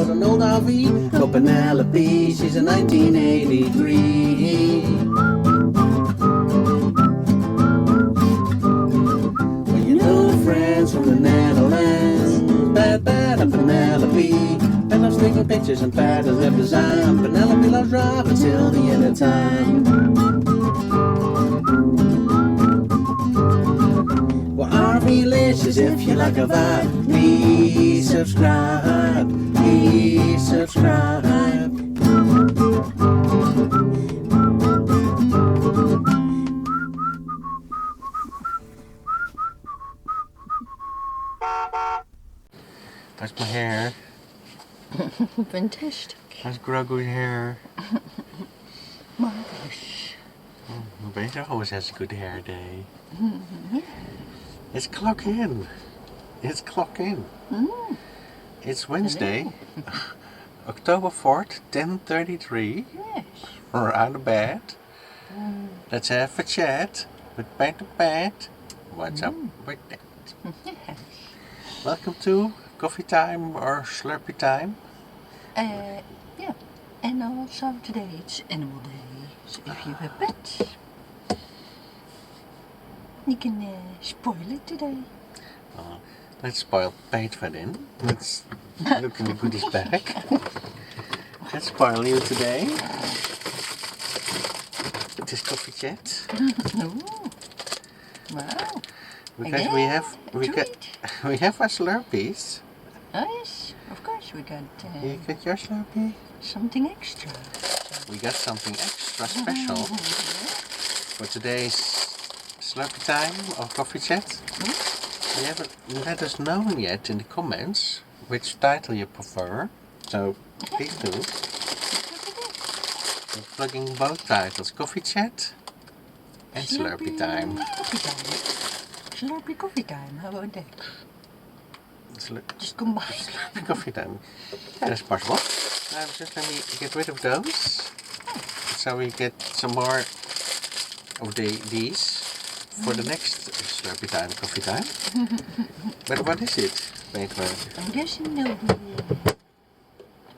was an old RV called Penelope. She's a 1983. Well, you know friends from the Netherlands, bad and Penelope. And I'm taking pictures and patterns of design. Penelope loves driving till the end of time. Well, RV-licious, if you like a vibe, please subscribe, please subscribe. That's my hair. Fantastic. That's Grogu's hair. Marvelous. Peter always has a good hair day. It's clock in. It's clock in. It's Wednesday, October 4th, 10:33. Yes. We're out of bed. Let's have a chat with Peter Pat. What's up with that? Welcome to coffee time or slurpy time. Yeah. And also today it's Animal Day. So if you have pets, you can spoil it today. Let's spoil Peter then. Let's look in the goodies bag. Let's spoil you today. It is coffee chat. Ooh. Wow. Because Again, we have our slurpees. Oh yes, of course we got You got your slurpee? something extra. We got something extra special for today's slurpee time or coffee chat. You haven't let us know yet in the comments which title you prefer, so please do. We're plugging both titles, coffee chat and slurpee time. Coffee time. Slurpee coffee time, how about that? Just combine. Slurpee coffee time. Yeah, that's possible. Just let me get rid of those, so we get some more of these for the next slurpee time, coffee time. But what is it, Peter? I'm guessing the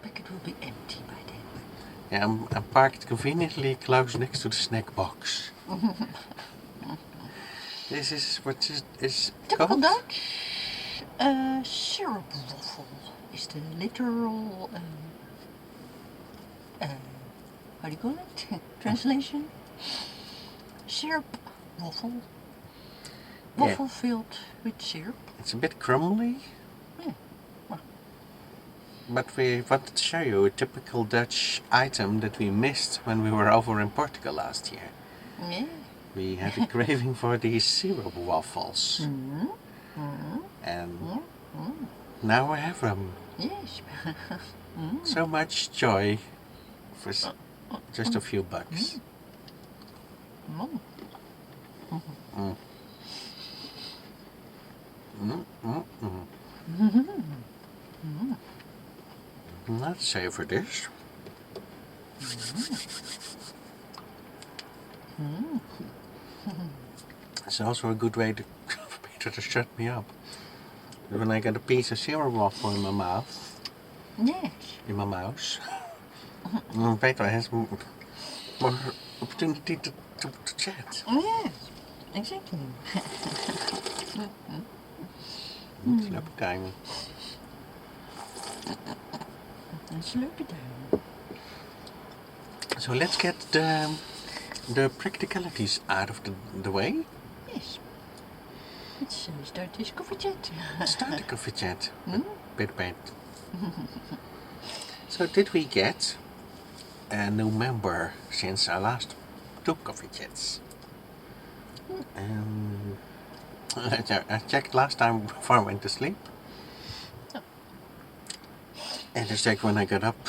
packet will be empty by then. Yeah, I'm parked conveniently close next to the snack box. This is what is Typical called? Dutch. Syrup waffle is the literal, how do you call it? Translation? Syrup waffle. Waffle filled with syrup. It's a bit crumbly. Yeah. Well, But we wanted to show you a typical Dutch item that we missed when we were over in Portugal last year. yeah. We had a craving for these syrup waffles. And now we have them. Yes. So much joy for just a few bucks. Let's savor this. It's also a good way for Peter to shut me up. When I get a piece of syrup waffle in my mouth, Yes. in my mouth, Peter has more opportunity to chat. Yes. Exactly. Slurpee time. And slurpee time. So let's get the practicalities out of the way. Yes. Let's start this coffee chat. Start the coffee chat. Bit. So did we get a new member since our last two coffee chats? I checked last time before I went to sleep. And I checked when I got up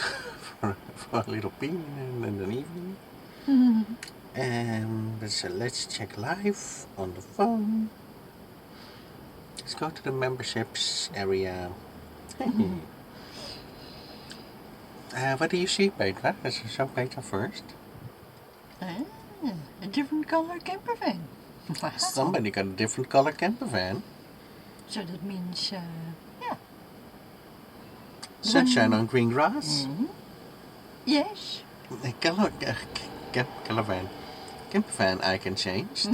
for a little pee in the evening. And so let's check live on the phone. Let's go to the memberships area. What do you see, Petra? Let's show Petra first. A different color camper van. Wow. Somebody got a different color camper van. So that means, yeah. Sunshine on green grass. Yes. Campervan icon changed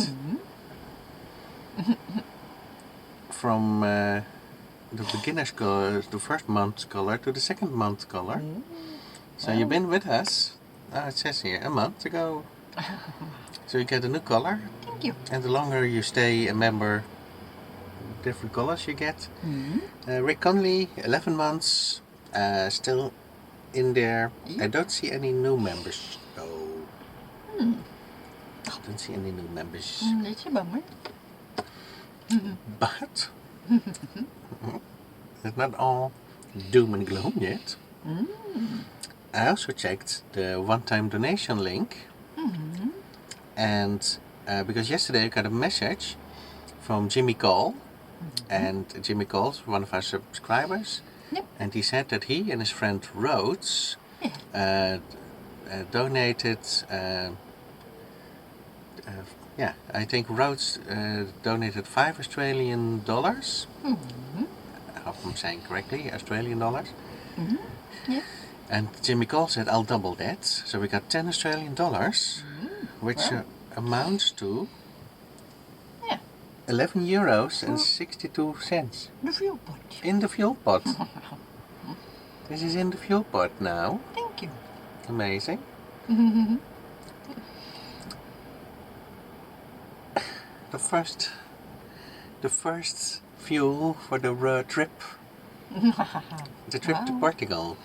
Mm-hmm. from the beginner's color, the first month's color, to the second month's color. So you've been with us, it says here, a month ago. So you get a new color, Thank you. and the longer you stay a member, different colors you get. Rick Conley, 11 months, still in there. I don't see any new members though. I don't see any new members. That's a bummer. But it's not all doom and gloom yet. I also checked the one-time donation link, and because yesterday I got a message from Jimmy Cole, and Jimmy Cole's one of our subscribers, Yep. and he said that he and his friend Rhodes donated. I think Rhodes donated $5 Australian. I hope I'm saying correctly, Australian dollars. Yeah. And Jimmy Cole said, I'll double that. So we got $10 Australian, which Wow. amounts to Yeah. €11 and 62 cents The fuel pot. in the fuel pot. This is in the fuel pot now. Thank you. Amazing. The first fuel for the trip. The trip to Wow. Portugal.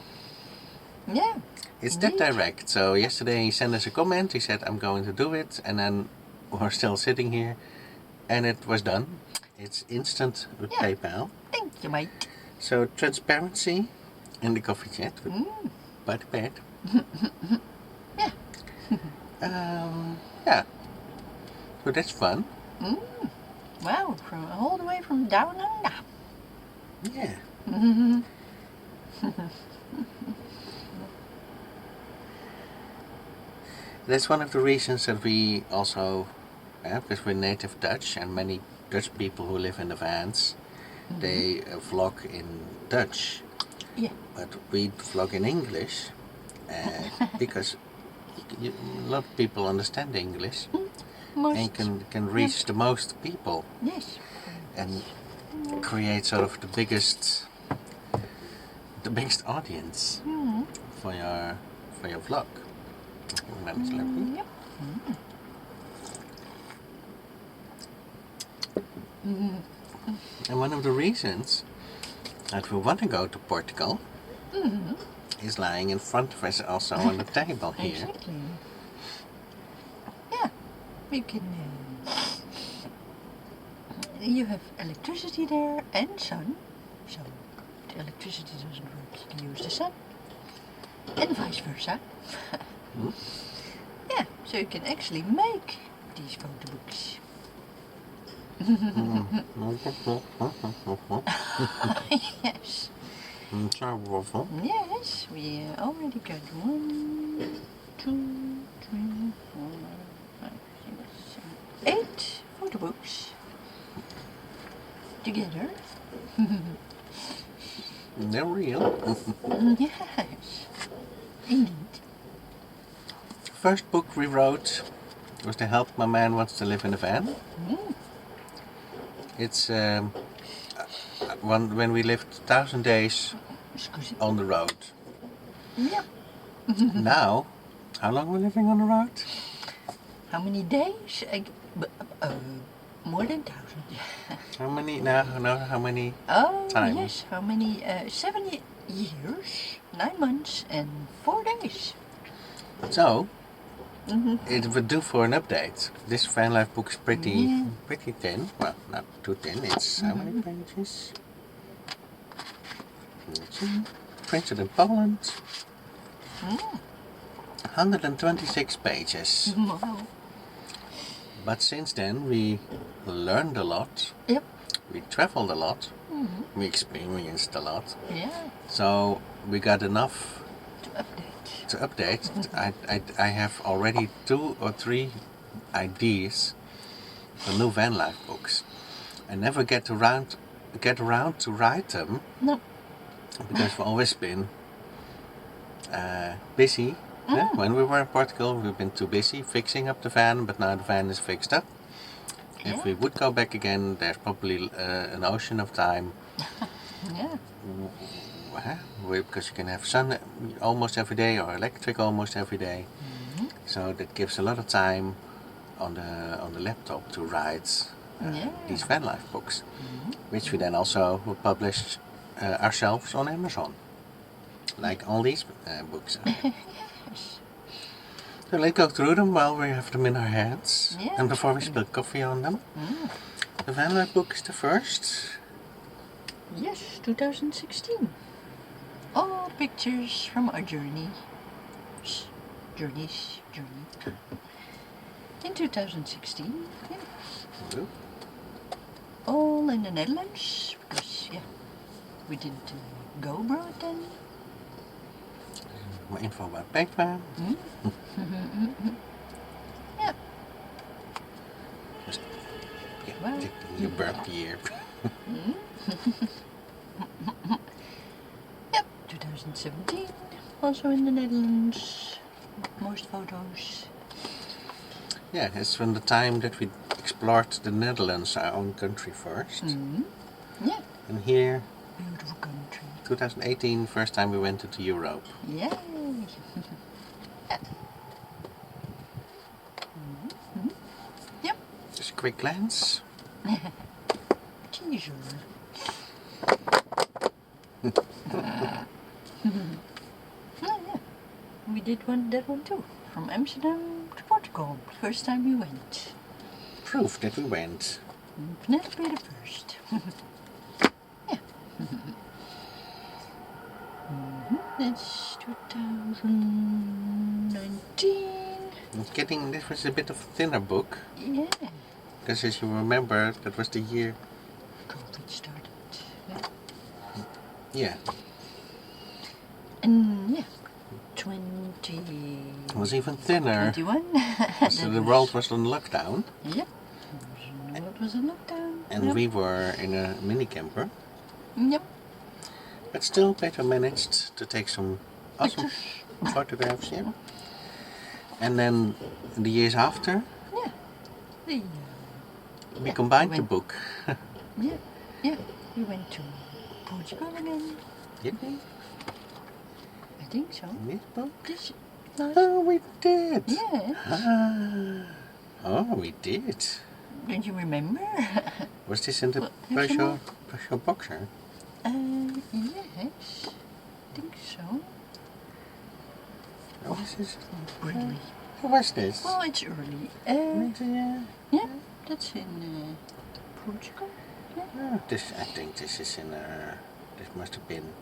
Yeah. It's that Indeed. direct. So yesterday he sent us a comment. He said, I'm going to do it. And then we're still sitting here. And it was done. It's instant with Yeah. PayPal. Thank you, mate. So transparency in the coffee chat with by the bed. Yeah. Yeah. So that's fun. Wow, from all the way from down under. Yeah. That's one of the reasons that we also, because we're native Dutch, and many Dutch people who live in the vans, they vlog in Dutch, Yeah. but we vlog in English, because a lot of people understand English Most. and can reach the most people Yes. and create sort of the biggest audience for your vlog. That is lovely. Yep. And one of the reasons that we want to go to Portugal is lying in front of us also on the table here. Exactly. Yeah. You can. You have electricity there and sun. So the electricity doesn't work. You can use the sun. And vice versa. Yeah. So you can actually make these photo books. Yes. Sorry, waffle. Yes, we already got 1, 2, 3, 4, 5, 6, 7, 8 photo books together. They're real. Yes, indeed. First book we wrote was To Help My Man Wants to Live in a Van. It's when we lived 1,000 days Scusi. on the road. Yeah. Now, how long we're living on the road? How many days? More than 1,000. How many now? No, how many? Oh, Time. yes. How many? 7 years, 9 months, and 4 days. So, it would do for an update. This van life book is pretty thin. Well, not too thin. It's how many pages? Printed in Poland. 126 pages. Wow. But since then we learned a lot. Yep. We traveled a lot. We experienced a lot. Yeah. So we got enough To update. to update. I have already 2 or 3 ideas for new van life books. I never get around to write them. No. because we've always been busy. When we were in Portugal, we've been too busy fixing up the van, but now the van is fixed up. Yeah. If we would go back again, there's probably an ocean of time. Yeah. Because you can have sun almost every day or electric almost every day. So that gives a lot of time on the laptop to write these van life books, which we then also will publish ourselves on Amazon, like all these books are. So let's go through them while we have them in our hands, and before we spill coffee on them. The van life book is the first. Yes, 2016. All pictures from our journey. Journey. In 2016, yeah. All in the Netherlands, because, we didn't go abroad then. More info about Pekwa. Yeah. Just, Well, you burped here. Yep, 2017, also in the Netherlands. Most photos. Yeah, it's from the time that we explored the Netherlands, our own country first. Yeah. And here, Beautiful country. 2018, first time we went into Europe. Yay! Yep. Just a quick glance. Teaser. We did that one too. From Amsterdam to Portugal. First time we went. Proof that we went. Penelope the first. That's 2019. This was a bit of a thinner book. Yeah. Because as you remember, that was the year. COVID started. Yeah. And 20. It was even thinner. 21. So the world was on lockdown. Yep. The world was in lockdown. And we were in a mini camper. Yep. But still, Peter managed to take some awesome photographs, yeah. And then the years after, we combined the book. Yeah. We went to Portugal again. Did we? I think so. This book? Oh, we did. Yeah. Oh, we did. Don't you remember? Was this in the Peugeot Boxer? Yes. I think so. Oh, this is Really? Who was this? Oh, it's early. Yeah, that's in Portugal. Yeah. I think this is in this must have been.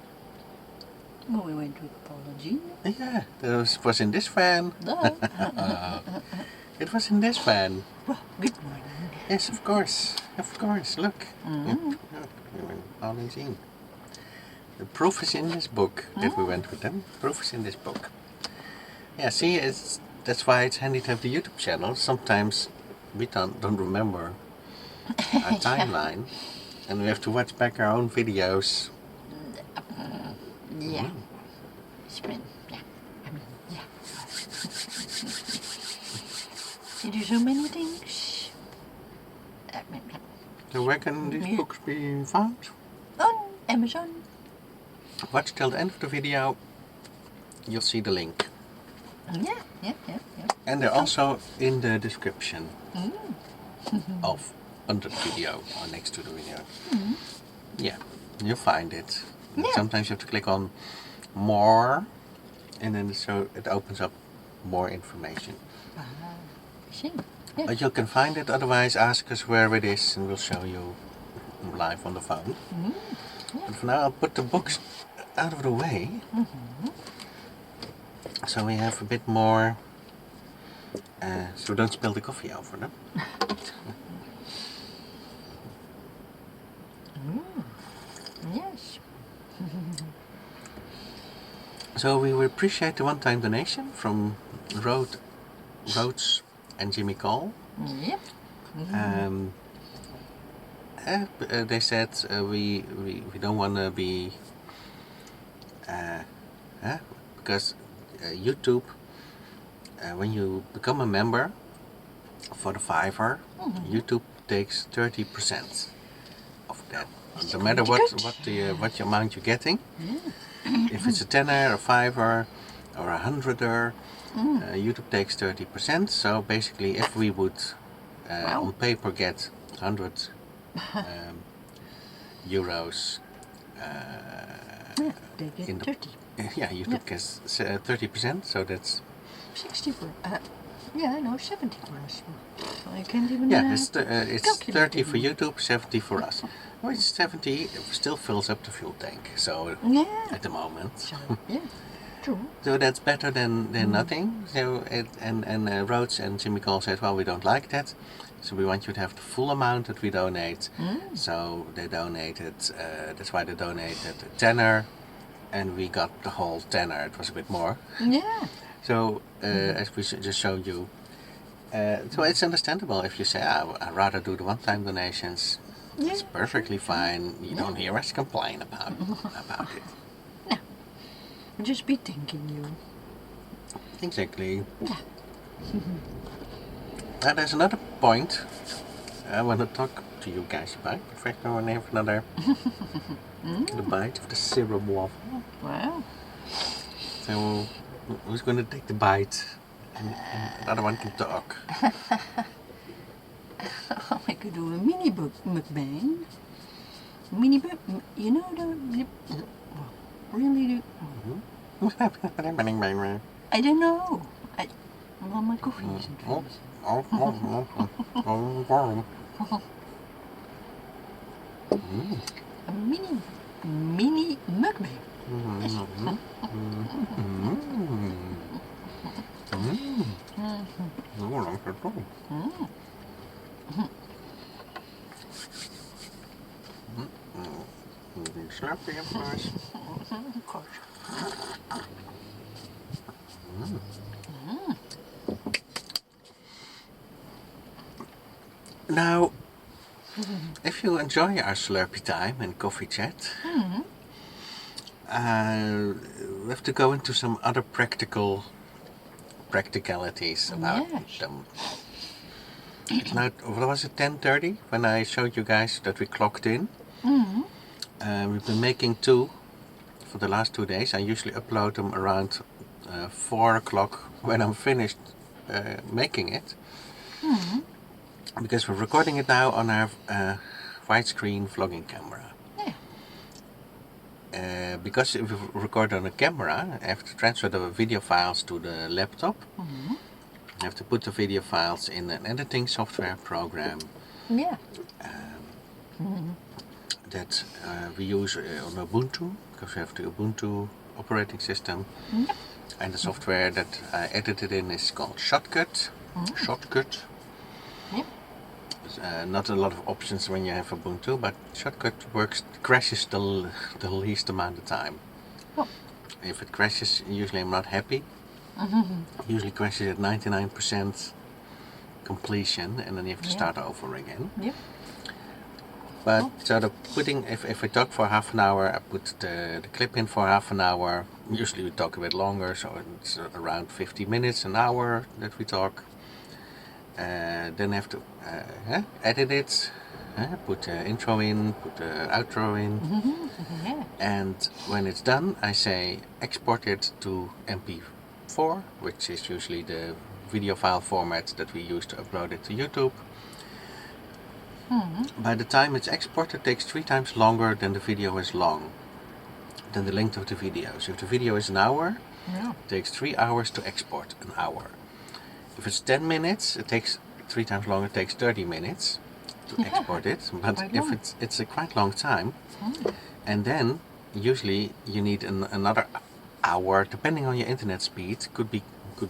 Well, we went with Paul and Jean. Yeah, that was in this van. It was in this van. Well, good morning. Yes, of course. Look. Look, Paul and Jean. The proof is in this book that we went with them. Proof is in this book. Yeah, see, that's why it's handy to have the YouTube channel. Sometimes we don't remember our timeline, and we have to watch back our own videos. Yeah. You do so many things. So where can these books be found? On Amazon. Watch till the end of the video. You'll see the link. Yeah. And they're also in the description of under the video or next to the video. Yeah, you'll find it. Yeah. Sometimes you have to click on more, and then so it opens up more information. See. Yeah. But you can find it. Otherwise, ask us where it is, and we'll show you live on the phone. But for now, I'll put the books out of the way. So we have a bit more, so don't spill the coffee over them. Yes. So we would appreciate the one-time donation from Rhodes and Jimmy Cole. Yep. They said we don't want to be Because YouTube, when you become a member for the Fiverr, YouTube takes 30% of that. No matter what amount you're getting, if it's a tenner, a fiver, or a hundreder, YouTube takes 30%. So basically, if we would on paper get 100 euros, They get in the- 30. yeah, YouTube gets 30%. So that's 60 for, yeah, no, 70 for us. So I can't even, it's calculate 30 for anymore. YouTube, 70 for us. Which 70 still fills up the fuel tank. So Yeah. at the moment. So, yeah, true. So that's better than nothing. So Rhodes and Jimmy Cole said, well, we don't like that. So we want you to have the full amount that we donate. So they donated, that's why they donated a tenner. And we got the whole tenner. It was a bit more. Yeah. So as we just showed you. So it's understandable if you say, I'd rather do the one-time donations. Yeah. It's perfectly fine. You don't hear us complain about it. We'll just be thanking you. Exactly. Yeah. Now there's another point I want to talk to you guys about. In fact, I want to have another the bite of the syrup waffle. Wow. So who's going to take the bite? And the other one can talk. Oh, I could do a mini mukbang. Mini book, you know really do. I don't know. Well, my coffee isn't finished. A mini mukbang. Slap the first. Of course. Now, if you enjoy our Slurpee time and coffee chat, we have to go into some other practicalities about Yes. them. It's now, what was it, 10:30 when I showed you guys that we clocked in? We've been making 2 for the last 2 days. I usually upload them around 4 o'clock when I'm finished making it. Because we're recording it now on our widescreen vlogging camera. Because if we record on a camera, I have to transfer the video files to the laptop. I have to put the video files in an editing software program Yeah. that we use on Ubuntu, because we have the Ubuntu operating system. And the software that I edited in is called Shotcut. Shotcut. Yep. Not a lot of options when you have Ubuntu, but Shotcut crashes the least amount of time. Oh. If it crashes, usually I'm not happy. Usually crashes at 99% completion, and then you have to start over again. Yep. But so if I talk for half an hour, I put the clip in for half an hour. Usually we talk a bit longer, so it's around 50 minutes, an hour that we talk. Then I have to edit it, put the intro in, put the outro in. Yeah. And when it's done, I say export it to MP4, which is usually the video file format that we use to upload it to YouTube. By the time it's exported, it takes 3 times longer than the video is long, than the length of the video. So if the video is an hour, Yeah. it takes 3 hours to export an hour. If it's 10 minutes, it takes 3 times longer, it takes 30 minutes to export it. But Quite if long. it's a quite long time, and then usually you need another hour, depending on your internet speed. Could be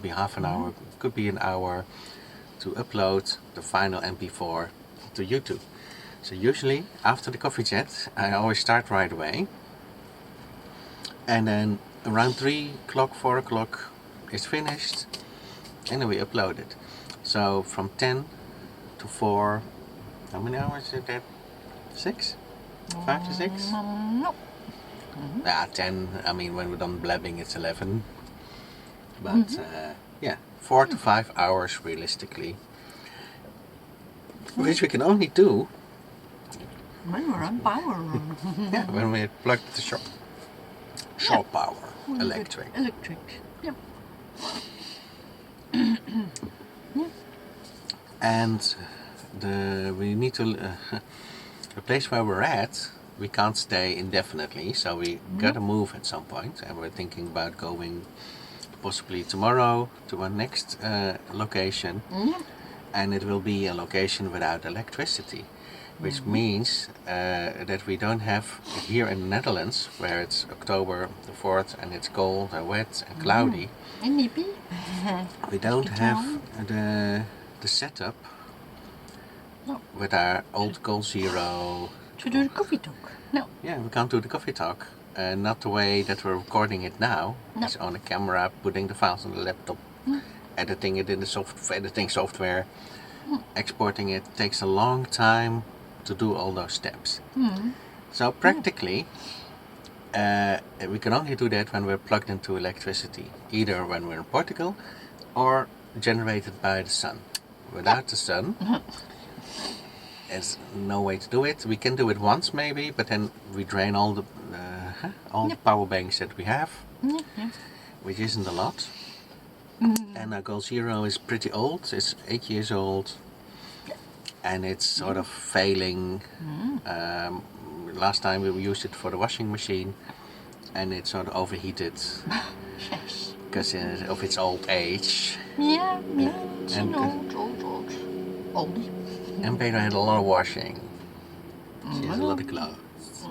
half an hour, could be an hour to upload the final MP4 to YouTube. So usually after the coffee chat, I always start right away, and then around 3 o'clock, 4 o'clock is finished, and then we upload it. So from 10 to 4, how many hours is that? 6? 5 to 6? No. 10. I mean, when we're done blabbing, it's 11. But yeah, 4 to 5 hours realistically, which we can only do When we're on power. yeah, when we plug the shore power, When we electric. get Electric. Yeah. And we need to the place where we're at. We can't stay indefinitely, so we gotta move at some point, and we're thinking about going possibly tomorrow to our next location, and it will be a location without electricity, which means that we don't have here in the Netherlands, where it's October the 4th and it's cold and wet and cloudy. En nippie. We don't have the setup No. with our old Goal Zero. To do the coffee talk. No. Yeah, we can't do the coffee talk. Not the way that we're recording it now. No. It's on a camera, putting the files on the laptop, editing it in the editing software, exporting it. Takes a long time to do all those steps. So practically, we can only do that when we're plugged into electricity, either when we're in Portugal or generated by the sun. Without the sun, there's no way to do it. We can do it once maybe, but then we drain all the power banks that we have, which isn't a lot. And our Goal Zero is pretty old. It's 8 years old, and it's sort of failing. Last time we used it for the washing machine, and it sort of overheated Yes. because of its old age. Yeah, it's And, an old. Oldie. And Pedro had a lot of washing. She has a lot of clothes.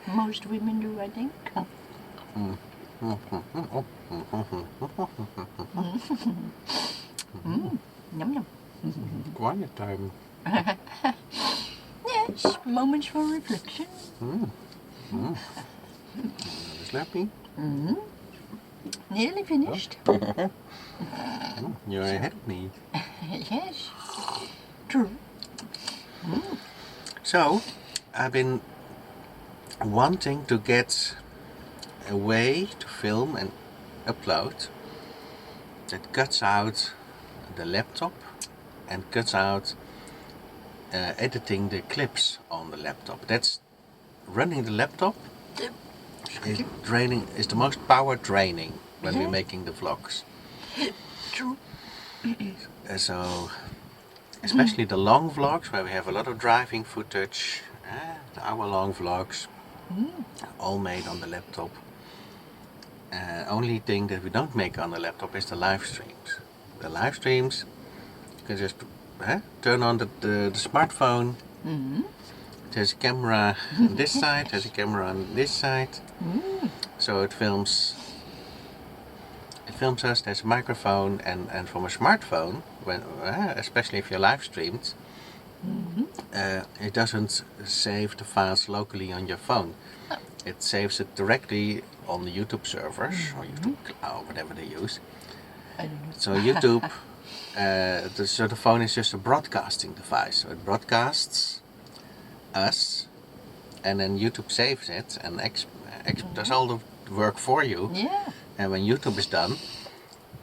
Most women do, I think. Yum yum. Quiet time. Yes, moments for reflection. Slappy. Nearly finished. You're ahead of me. Yes. True. So, I've been wanting to get a way to film and upload that cuts out the laptop and cuts out editing the clips on the laptop. That's running the laptop is the most power draining when we're making the vlogs. True. So, especially the long vlogs where we have a lot of driving footage, the hour-long vlogs, all made on the laptop. Only thing that we don't make on the laptop is the live streams. The live streams, you can just turn on the smartphone. There's a camera on this side, there's a camera on this side. So it films us, there's a microphone, and from a smartphone, when especially if you're live streamed, it doesn't save the files locally on your phone. It saves it directly on the YouTube servers or YouTube Cloud, whatever they use. I don't know. So YouTube, so the phone is just a broadcasting device. So it broadcasts us, and then YouTube saves it and does all the work for you. Yeah. And when YouTube is done,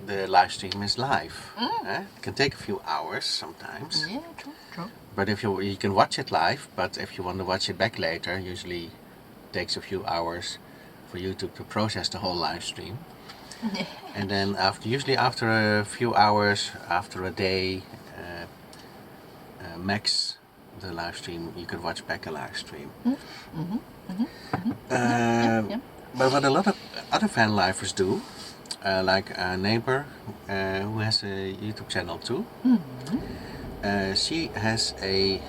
the live stream is live. It can take a few hours sometimes. Yeah, true. But if you can watch it live, but if you want to watch it back later, usually it takes a few hours for YouTube to process the whole live stream. And then usually after a few hours, after a day, max, the live stream, you can watch back a live stream. But what a lot of other van lifers do, like our neighbor who has a YouTube channel too, she has a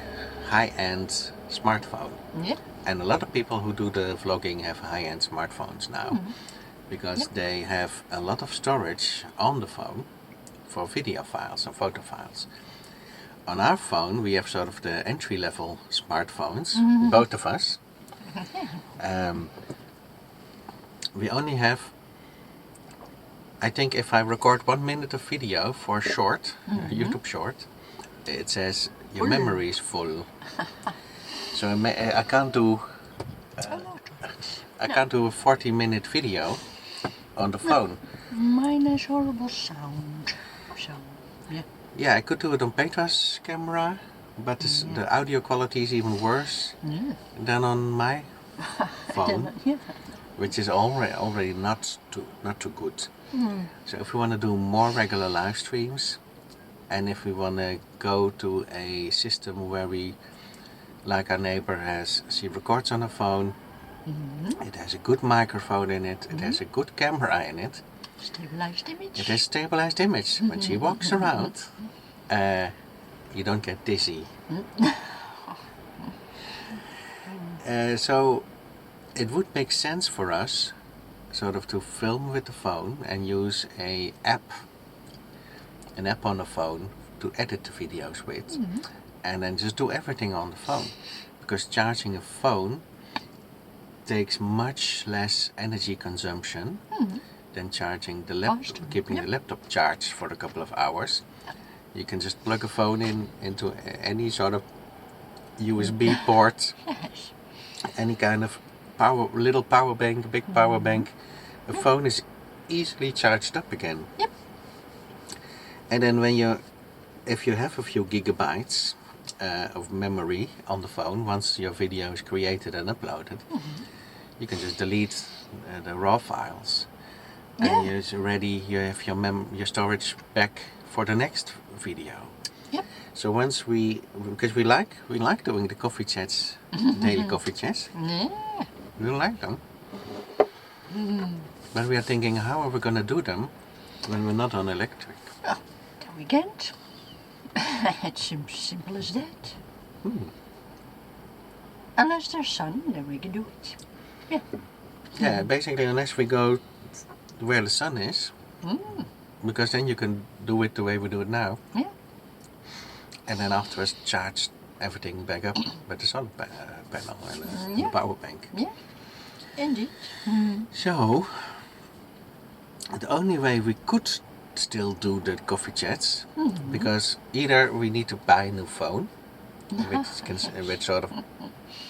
high-end smartphone. Yeah. And a lot of people who do the vlogging have high-end smartphones now, because they have a lot of storage on the phone for video files and photo files. On our phone we have sort of the entry-level smartphones, both of us. We only have, I think if I record 1 minute of video for a short, YouTube short, it says your memory is full. So I can't do A lot of it. I can't do a 40-minute video on the phone. Mine has horrible sound. So, yeah. Yeah, I could do it on Petra's camera, but the audio quality is even worse Yeah. than on my phone, Yeah. which is already not too good. So if we want to do more regular live streams, and if we want to go to a system where we, like our neighbor has, she records on her phone, it has a good microphone in it, it has a good camera in it, Stabilized image. it has stabilized image. When she walks around, you don't get dizzy. So it would make sense for us sort of to film with the phone and use an app on the phone to edit the videos with, and then just do everything on the phone, because charging a phone takes much less energy consumption than charging the laptop, keeping the laptop charged for a couple of hours. You can just plug a phone into any sort of USB port, Yes. any kind of little power bank, big power bank. The phone is easily charged up again. Yep. And then if you have a few gigabytes of memory on the phone, once your video is created and uploaded, you can just delete the raw files, and you're ready. You have your storage back for the next video. Yep. So once because we like doing the coffee chats, daily coffee chats. Yeah. We like them. But we are thinking, how are we going to do them when we're not on electric? Oh, the weekend. It's simple as that. Unless there's sun, then we can do it. Yeah. Yeah, basically, unless we go where the sun is, because then you can do it the way we do it now. Yeah. And then afterwards charge everything back up with the solar panel and the power bank. Yeah. Indeed. So, the only way we could still do the coffee chats, because either we need to buy a new phone, with sort of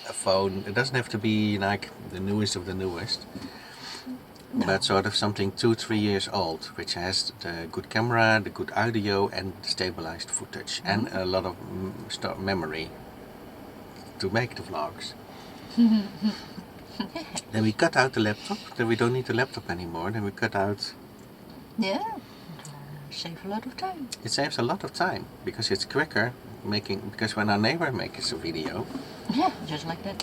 a phone, it doesn't have to be like the newest of the newest, but sort of something 2-3 years old, which has the good camera, the good audio and stabilized footage, and a lot of memory to make the vlogs. Then we cut out the laptop, then we don't need the laptop anymore, then we cut out. Yeah. Save a lot of time. It saves a lot of time, because it's quicker because when our neighbor makes a video, Yeah, just like that.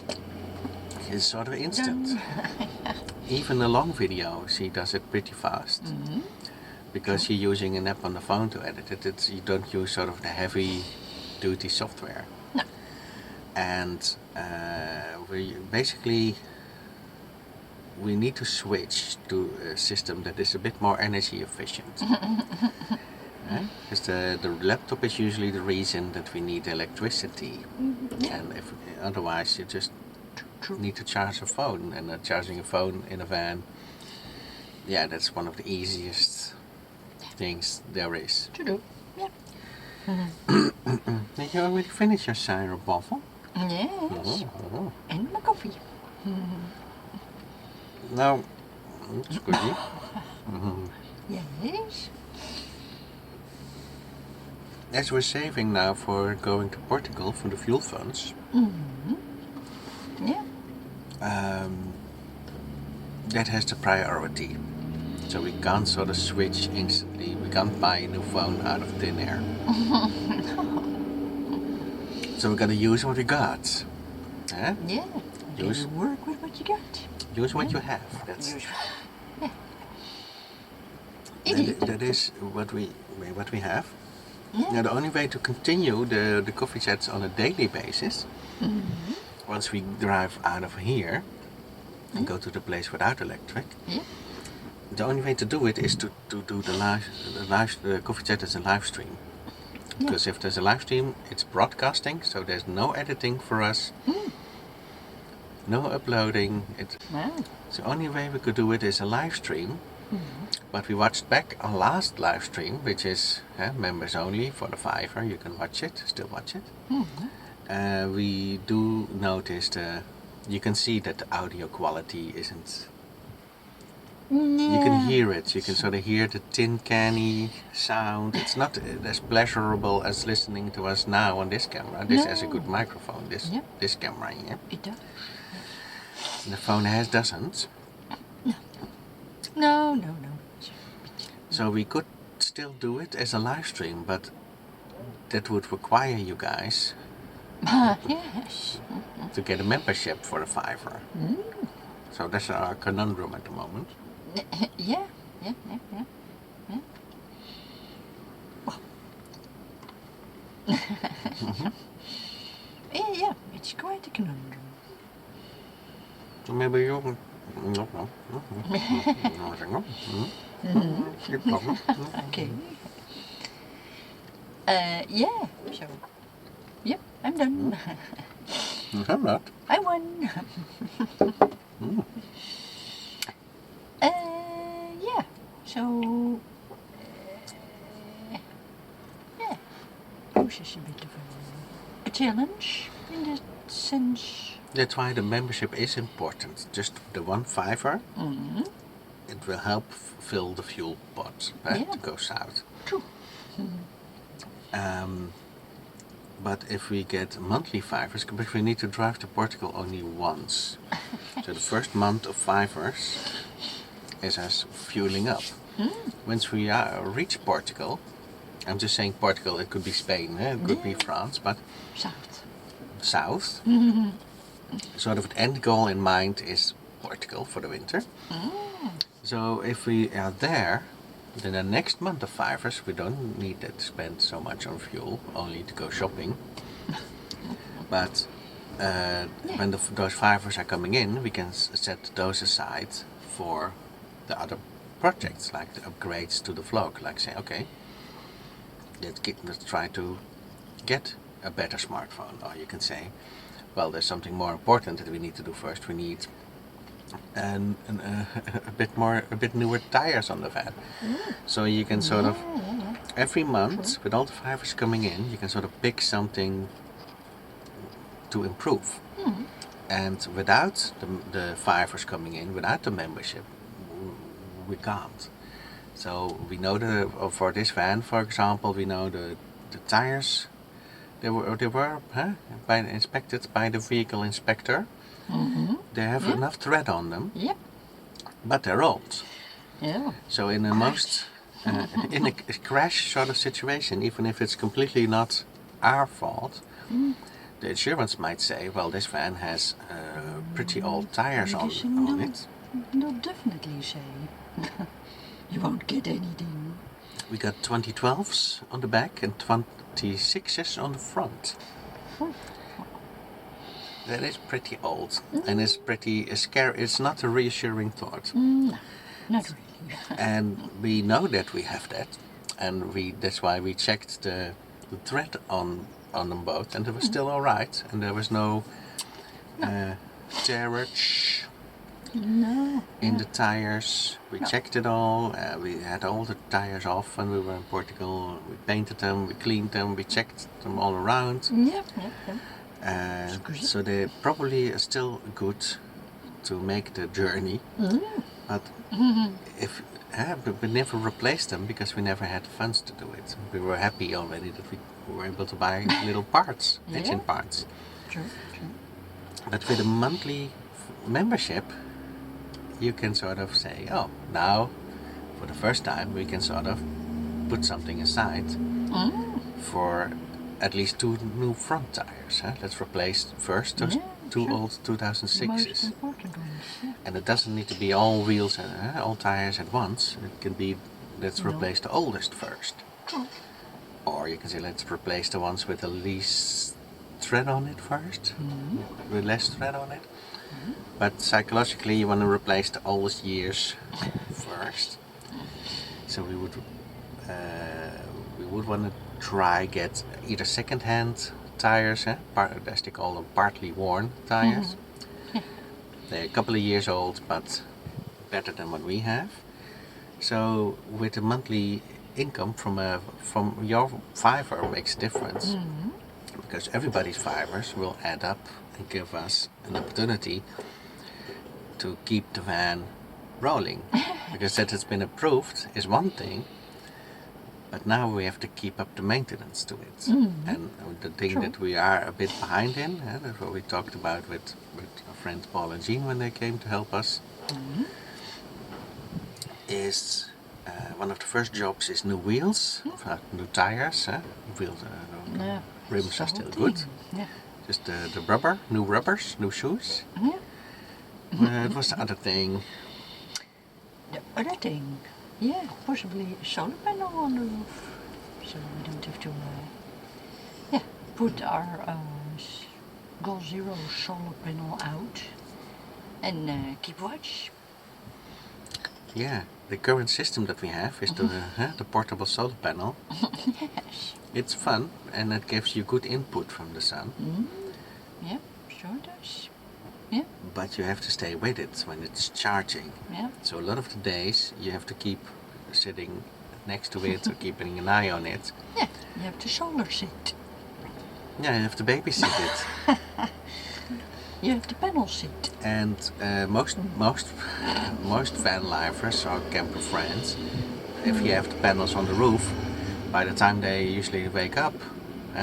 it's sort of instant. Even a long video, she does it pretty fast. Because you're using an app on the phone to edit it. You don't use sort of the heavy duty software. No. And we need to switch to a system that is a bit more energy efficient. Because the laptop is usually the reason that we need electricity. And otherwise you just need to charge a phone, and charging a phone in a van, yeah, that's one of the easiest things there is. To do. Yeah. Did you already finish your syrup waffle? Yes. Oh. And my coffee. No, it's goodie. Yes. As we're saving now for going to Portugal for the fuel funds, Yeah. that has the priority. So we can't sort of switch instantly. We can't buy a new phone out of thin air. So we gotta use what we got. Yeah. Use- You work with what you got. Use what you have. That's that is what we have. Yeah. Now the only way to continue the coffee chats on a daily basis, once we drive out of here and go to the place without electric, the only way to do it is to do the coffee chat as a live stream. Because if there's a live stream, it's broadcasting, so there's no editing for us, no uploading. Wow. So the only way we could do it is a live stream. But we watched back our last live stream, which is members only for the $5. You can watch it, still watch it. we do notice you can see that the audio quality isn't. You can hear it. You can sort of hear the tin canny sound. It's not as pleasurable as listening to us now on this camera. This has a good microphone. This camera here. It does. The phone doesn't. No. So we could still do it as a live stream, but that would require you guys Yes. to get a membership for a $5. So that's our conundrum at the moment. Yeah. Yeah, it's quite a conundrum. So maybe you. Okay. Yeah, so. Yep, I'm done. I'm not. I won. Yeah, so. Yeah. This is a bit of a challenge in that sense. That's why the membership is important. Just the one $5. It will help fill the fuel pot to go south. True. But if we get monthly $5, because we need to drive to Portugal only once. So the first month of $5 is us fueling up. Once we reach Portugal, I'm just saying Portugal, it could be Spain, it could be France, but south. Sort of an end goal in mind is Portugal for the winter. So if we are there, then the next month of $5 we don't need to spend so much on fuel, only to go shopping. But when those $5 are coming in, we can set those aside for the other projects, like the upgrades to the vlog. Like say, okay, let's try to get a better smartphone. Or you can say, well, there's something more important that we need to do first. We need a bit newer tires on the van. So you can sort of every month with all the $5 coming in, you can sort of pick something to improve. And without the $5 coming in, without the membership, we can't. So we know for this van, for example, we know the tires. They were inspected by the vehicle inspector. They have enough tread on them. Yep. But they're old. Yeah. So in in a crash sort of situation, even if it's completely not our fault, the insurance might say, well, this van has pretty old tires on it. They'll definitely say you won't get anything. We got 2012s on the back and 26s on the front. That is pretty old, and it's pretty scary. It's not a reassuring thought. No, not really. And we know that we have that, and that's why we checked the tread on them both, and it was still all right, and there was no tearage in the tires. We checked it all. We had all the tires off when we were in Portugal. We painted them, we cleaned them, we checked them all around. Yep. So they probably are still good to make the journey, but if we never replaced them because we never had the funds to do it. We were happy already that we were able to buy little parts, engine parts. True. But with a monthly membership, you can sort of say, oh, now for the first time we can sort of put something aside for at least 2 new front tires. Let's replace first those 2 old 2006s. Most important ones. Yeah. And it doesn't need to be all wheels and all tires at once. It can be, let's replace the oldest first. Or you can say, let's replace the ones with the least tread on it first, with less tread on it. But psychologically, you want to replace the oldest years first. So we would want to try get either second-hand tires, as they call them, partly worn tires. They're a couple of years old, but better than what we have. So with a monthly income from your $5 makes a difference. because everybody's fibers will add up and give us an opportunity to keep the van rolling. Because that has been approved is one thing, but now we have to keep up the maintenance to it. And the thing True. that we are a bit behind in, that's what we talked about with our friends Paul and Jean when they came to help us, is one of the first jobs is new wheels, new tires. Wheels, Yeah. rims are So still good. Yeah. Just the rubber, new rubbers, new shoes. Yeah. It was the other thing. The other thing, yeah, possibly a solar panel on the roof, so we don't have to, put our Goal Zero solar panel out and keep watch. Yeah, the current system that we have is the portable solar panel. Yes. It's fun and it gives you good input from the sun, Yeah, sure does. Yeah, but you have to stay with it when it's charging. yeah. So a lot of the days you have to keep sitting next to it or keeping an eye on it. Yeah, you have to solar sit. Yeah, you have to babysit it. You have the panel sit. And most van lifers or camper friends, if you have the panels on the roof, by the time they usually wake up,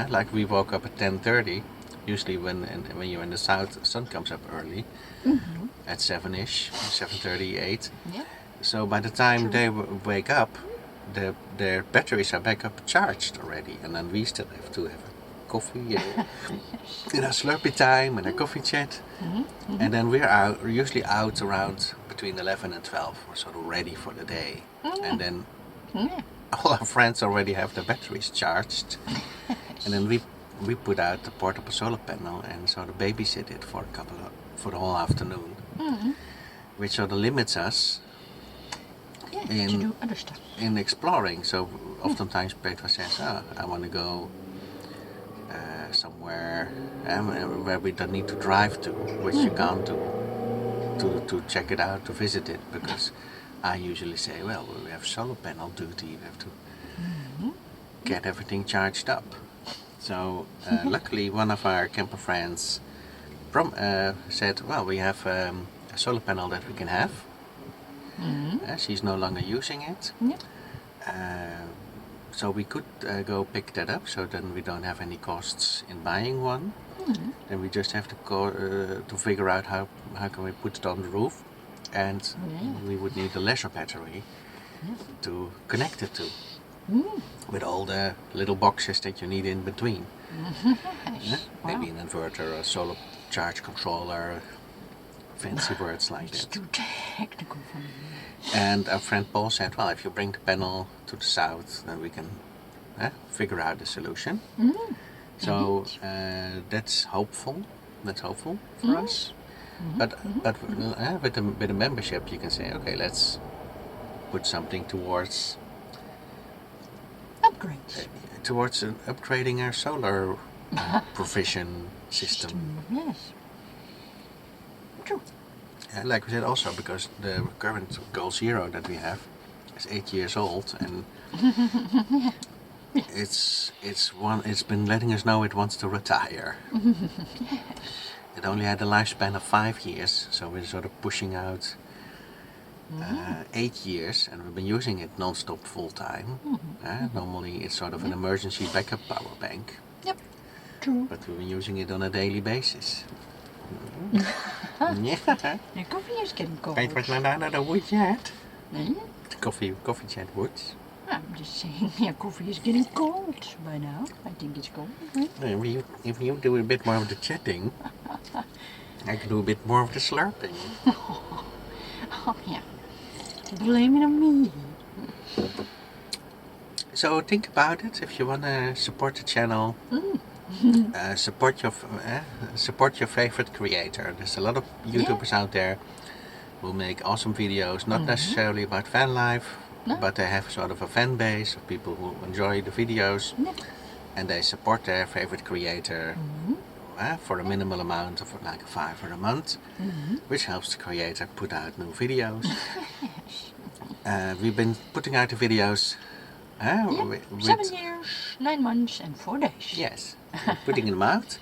like we woke up at 10:30. Usually when you're in the south, the sun comes up early, at 7ish, 7:30, 8. Yeah. So by the time True. they wake up, their batteries are back up charged already, and then we still have to have a coffee, and a Slurpee time and a coffee chat, and then we're usually out around between 11 and 12. We're sort of ready for the day, and then Yeah. all our friends already have their batteries charged, and then we put out the portable solar panel and sort of babysit it for for the whole afternoon, which sort of limits us Yeah, to do other stuff. in exploring. So oftentimes Petra says, I want to go somewhere where we don't need to drive to, which you can't do, to check it out, to visit it, because I usually say, well, we have solar panel duty, we have to get everything charged up. So luckily one of our camper friends said, well, we have a solar panel that we can have. She's no longer using it. Yeah. So we could go pick that up, so then we don't have any costs in buying one. Then we just have to go to figure out how can we put it on the roof, and we would need a leisure battery to connect it to, with all the little boxes that you need in between. Maybe an inverter, a solar charge controller, fancy words like It's that. too technical for me. And our friend Paul said, well, if you bring the panel to the south, then we can figure out the solution. So that's hopeful. That's hopeful for us. But with a membership, you can say, okay, let's put something towards Upgrades. upgrading our solar provision system. Yes. True. Like we said, also because the current Goal Zero that we have is 8 years old, and it's been letting us know it wants to retire. It only had a lifespan of 5 years, so we're sort of pushing out 8 years, and we've been using it non-stop full time. Normally it's sort of an emergency backup power bank, Yep. True. but we've been using it on a daily basis. Yeah. The coffee is getting cold. Weet wat nou daar naar de wood yet? Nee? The coffee chat woods. I'm just saying, yeah, coffee is getting cold by now. I think it's cold. Right? If you do a bit more of the chatting, I can do a bit more of the slurping. Oh, yeah. Blame it on me. So think about it. If you want to support the channel, support your favorite creator. There's a lot of YouTubers out there who make awesome videos, not necessarily about van life, but they have sort of a fan base of people who enjoy the videos, and they support their favorite creator for a minimal amount of like $5 a month, which helps the creator put out new videos. We've been putting out the videos. 7 years. 9 months and 4 days. Yes, putting them out.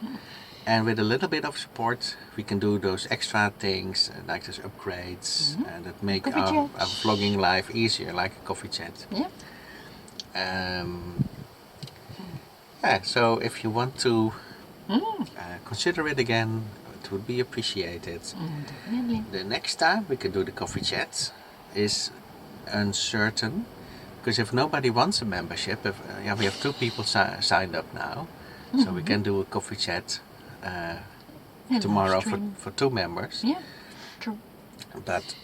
And with a little bit of support, we can do those extra things like those upgrades that make Coffee our chats. vlogging life easier, like a coffee chat. Yeah. Yeah, so if you want to consider it again, it would be appreciated. Definitely. The next time we can do the coffee chat is uncertain, because if nobody wants a membership, we have 2 people signed up now, so we can do a coffee chat And tomorrow live stream. for 2 members. Yeah, true. But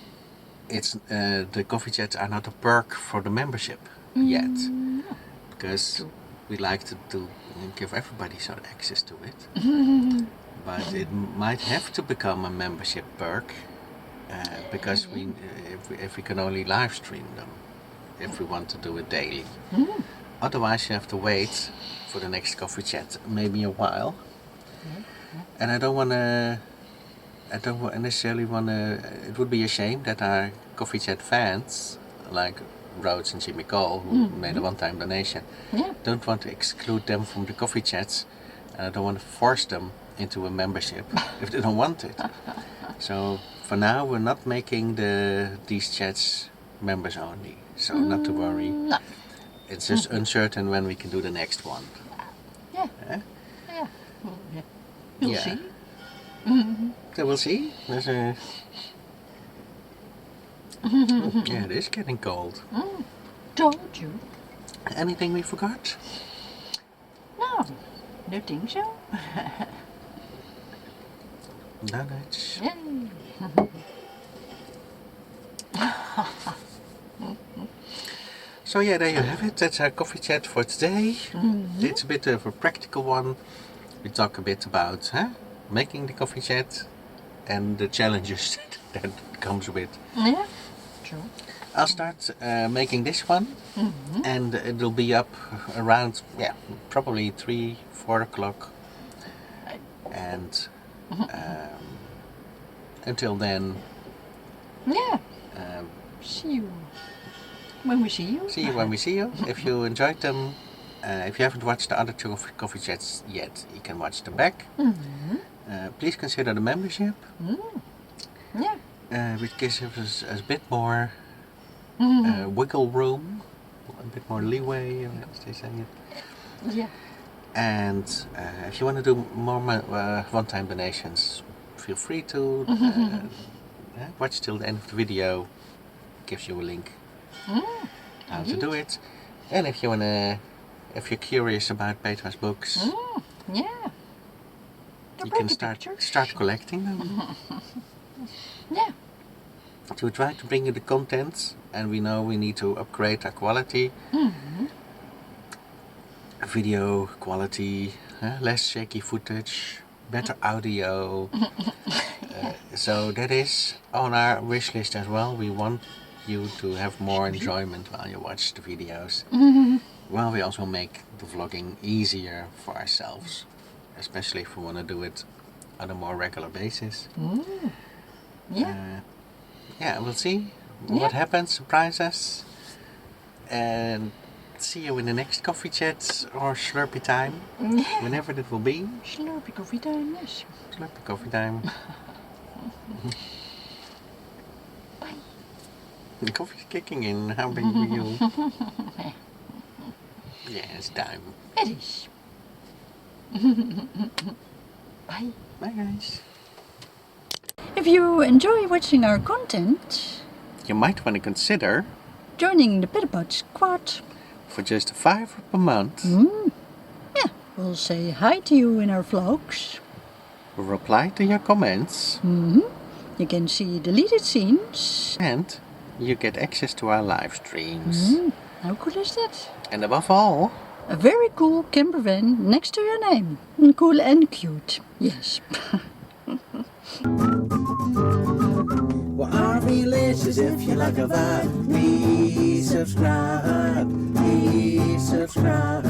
it's the coffee chats are not a perk for the membership yet, No. because True. we like to give everybody some access to it. But it might have to become a membership perk, because if we can only live stream them, if we want to do it daily. Otherwise you have to wait for the next coffee chat, maybe a while. And I don't necessarily want to, it would be a shame that our coffee chat fans, like Rhodes and Jimmy Cole, who made a one-time donation, Yeah. don't want to exclude them from the coffee chats, and I don't want to force them into a membership if they don't want it. So for now we're not making these chats members only, so not to worry. No. It's just uncertain when we can do the next one. Yeah. Eh? Yeah. Well, yeah. We'll Yeah. see. So we'll see. There's a yeah, it is getting cold. Told you. Anything we forgot? No. Don't think so. Donuts. Yay. So yeah, there you have it. That's our coffee chat for today. It's a bit of a practical one. We talk a bit about making the coffee chat and the challenges that comes with. Yeah. True. I'll start making this one, and it'll be up around probably 3-4 o'clock. And until then, Yeah. um, See you when we see you. see you when we see you. If you enjoyed them, if you haven't watched the other 2 coffee chats yet, you can watch them back. Please consider the membership, Yeah. which gives us a bit more wiggle room, a bit more leeway, as they say it. Yeah. And if you want to do more one-time donations, feel free to watch till the end of the video. Gives you a link how to do it. And if if you're curious about Petra's books, Yeah. you can start collecting them. Yeah. To try to bring you the contents, and we know we need to upgrade our quality. Video quality, less shaky footage, better audio. So that is on our wish list as well. We want you to have more enjoyment while you watch the videos. While we also make the vlogging easier for ourselves, especially if we want to do it on a more regular basis. Yeah. Yeah, we'll see what happens. Surprise us, and see you in the next coffee chat or Slurpee time, whenever that will be. Slurpee coffee time, yes. Slurpee coffee time. Bye. The coffee's kicking in. How big are you? Yeah, it's time. It is. Bye. Bye, guys. If you enjoy watching our content, You might want to consider, joining the Pitapod Squad. for just $5 per month, Yeah, we'll say hi to you in our vlogs. reply to your comments, You can see deleted scenes. and you get access to our live streams. How cool is that? And above all, A very cool camper van next to your name. Cool and cute. Yes. Well, our delicious if you like a vibe. Please subscribe. Please subscribe.